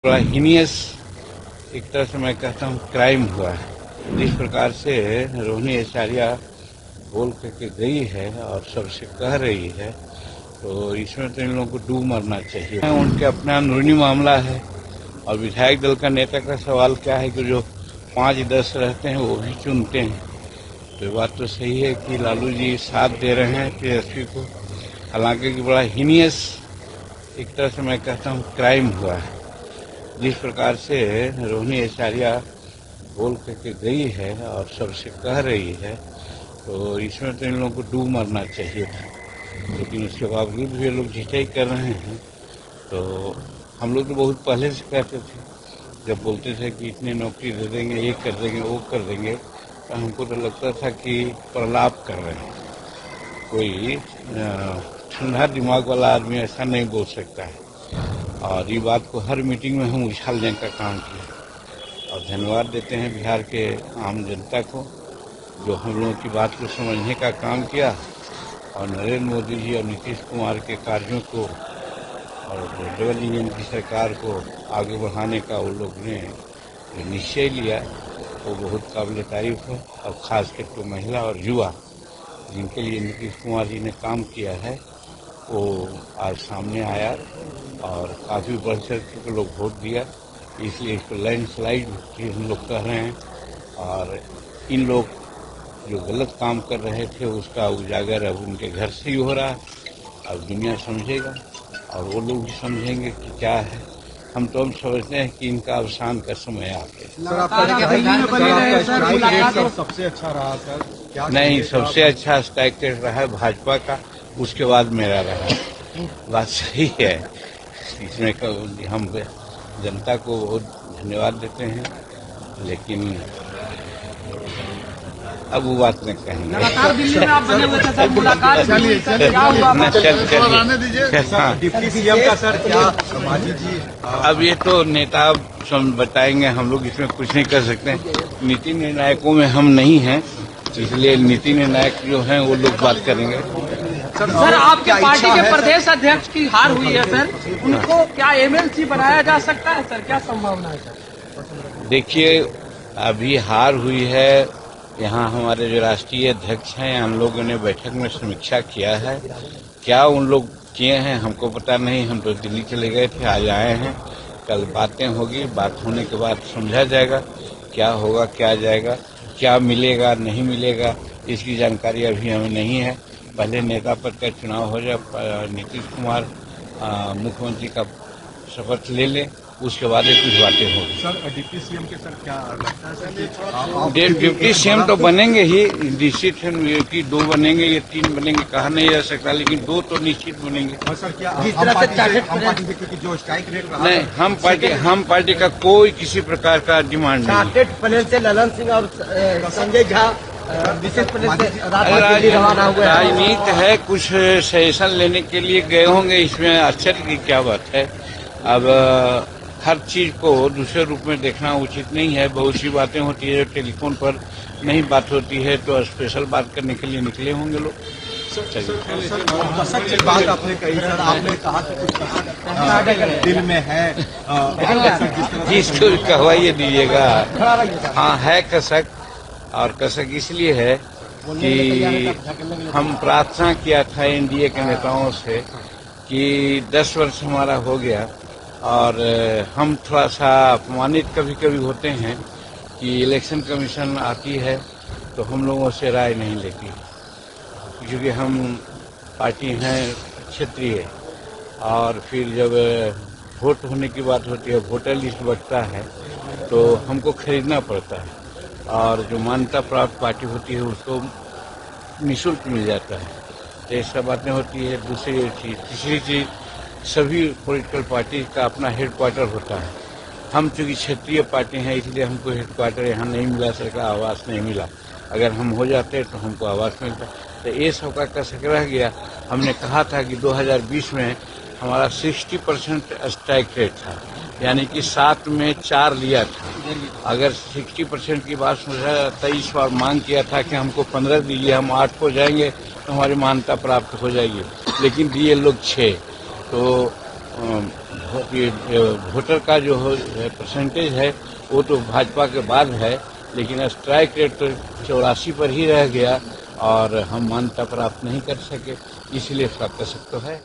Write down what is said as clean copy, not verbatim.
बड़ा हीनियस एक तरह से मैं कहता हूँ क्राइम हुआ है। जिस प्रकार से रोहिणी आचार्य बोल करके गई है और सबसे कह रही है, तो इसमें तो इन लोगों को डूब मरना चाहिए। उनके अपना अंदरूनी मामला है और विधायक दल का नेता का सवाल क्या है कि जो 5-10 रहते हैं वो भी चुनते हैं। तो ये बात तो सही है कि लालू जी साथ दे रहे हैं तेजस्वी को, हालांकि बड़ा हीनियस एक तरह से मैं कहता हूँ क्राइम हुआ है। जिस प्रकार से रोहिणी आचार्य बोल करके गई है और सबसे कह रही है, तो इसमें तो इन लोगों को डूब मरना चाहिए था, लेकिन इसके बावजूद भी ये लोग झिझक कर रहे हैं। तो हम लोग तो बहुत पहले से कहते थे, जब बोलते थे कि इतनी नौकरी दे देंगे, ये कर देंगे, वो कर देंगे, तो हमको तो लगता था कि प्रलाप कर रहे हैं। कोई ठंडा दिमाग वाला आदमी ऐसा नहीं बोल सकता है। और ये बात को हर मीटिंग में हम उछालने का काम किया और धन्यवाद देते हैं बिहार के आम जनता को, जो हम लोगों की बात को समझने का काम किया और नरेंद्र मोदी जी और नीतीश कुमार के कार्यों को और डबल इंजन की सरकार को आगे बढ़ाने का उन लोग ने जो निश्चय लिया, वो बहुत काबिल तारीफ है। और खासकर तो महिला और युवा जिनके लिए नीतीश कुमार जी ने काम किया है, वो आज सामने आया और काफ़ी बढ़ चढ़ के लोग वोट दिया, इसलिए इसको लैंडस्लाइड भी हम लोग कह रहे हैं। और इन लोग जो गलत काम कर रहे थे उसका उजागर अब उनके घर से ही हो रहा है। अब दुनिया समझेगा और वो लोग भी समझेंगे कि क्या है। हम समझते हैं कि इनका अवसान का समय आ गया। सबसे अच्छा रहा सर क्या? नहीं, सबसे अच्छा स्ट्राइक रेट रहा है भाजपा का, उसके बाद मेरा रहा। बात सही है, इसमें हम जनता को बहुत धन्यवाद देते हैं, लेकिन अब वो बात नहीं कहेंगे। लगातार दिल्ली में आप बने हुए थे सर, मुलाकात क्या हुआ? डिप्टी सीएम का सर क्या मांझी जी? अब ये तो नेता बताएंगे, हम लोग इसमें कुछ नहीं कर सकते। नीति निर्णायकों में हम नहीं हैं, इसलिए नीति निर्णायक जो हैं वो लोग बात करेंगे। सर आपके पार्टी के प्रदेश अध्यक्ष की हार हुई है सर, उनको क्या एमएलसी बनाया जा सकता है सर? क्या संभावना है सर? देखिए, अभी हार हुई है, यहाँ हमारे जो राष्ट्रीय अध्यक्ष हैं हम लोगों ने बैठक में समीक्षा किया है। क्या उन लोग किए हैं हमको पता नहीं, हम तो दिल्ली चले गए थे, आज आए हैं। कल बातें होगी, बात होने के बाद समझा जाएगा क्या होगा, क्या जाएगा, क्या मिलेगा नहीं मिलेगा, इसकी जानकारी अभी हमें नहीं है। पहले नेता पद का चुनाव हो जाए, नीतीश कुमार मुख्यमंत्री का शपथ ले ले, उसके बाद ही कुछ बातें होगी। सर डिप्टी सीएम के सर क्या लगता है सर? डिप्टी सीएम तो बनेंगे ही, निश्चित है कि 2 बनेंगे या 3 बनेंगे, कहा नहीं जा सकता, लेकिन 2 तो निश्चित बनेंगे। और सर क्या हम पार्टी से जो स्ट्राइक रेट रहा नहीं, हम पार्टी का कोई किसी प्रकार का डिमांड नहीं। चार्टेड प्लेन से ललन सिंह और संजय झा विशेष प्लेन से रवाना हुए। राजनीति है, कुछ सजेशन लेने के लिए गए होंगे, इसमें आश्चर्य की क्या बात है। अब हर चीज को दूसरे रूप में देखना उचित नहीं है। बहुत सी बातें होती है जो टेलीफोन पर नहीं बात होती है, तो स्पेशल बात करने के लिए निकले होंगे लोग। सच बात आपने कही सर, आपने कहा कि कुछ दिल में है, जिसको कहवाइए दीजिएगा। हाँ, है कसक, और कसक इसलिए है कि हम प्रार्थना किया था एनडीए के नेताओं से कि 10 वर्ष हमारा हो गया और हम थोड़ा सा अपमानित कभी कभी होते हैं कि इलेक्शन कमीशन आती है तो हम लोगों से राय नहीं लेती, क्योंकि हम पार्टी हैं क्षेत्रीय, और फिर जब वोट होने की बात होती है, वोटर लिस्ट बढ़ता है, तो हमको खरीदना पड़ता है, और जो मान्यता प्राप्त पार्टी होती है उसको निःशुल्क मिल जाता है। तो ये सब बातें होती है। दूसरी चीज, तीसरी चीज, सभी पॉलिटिकल पार्टी का अपना हेडक्वार्टर होता है। हम चूंकि क्षेत्रीय पार्टी हैं, इसलिए हमको हेडक्वार्टर यहाँ नहीं मिला, सरकार आवास नहीं मिला। अगर हम हो जाते तो हमको आवास मिलता। तो ये सब का कसक रह गया। हमने कहा था कि 2020 में हमारा 60% स्ट्राइक रेट था, यानी कि 7 में 4 लिया था। अगर 60% की बात सुना, 23 बार मांग किया था कि हमको 15 दीजिए, हम 8 को जाएंगे तो हमारी मान्यता प्राप्त हो जाएगी, लेकिन दिए लोग 6। तो वोटर का जो परसेंटेज है वो तो भाजपा के बाद है, लेकिन स्ट्राइक रेट तो 84 पर ही रह गया और हम मान्यता प्राप्त नहीं कर सके, इसलिए इसका कसक तो है।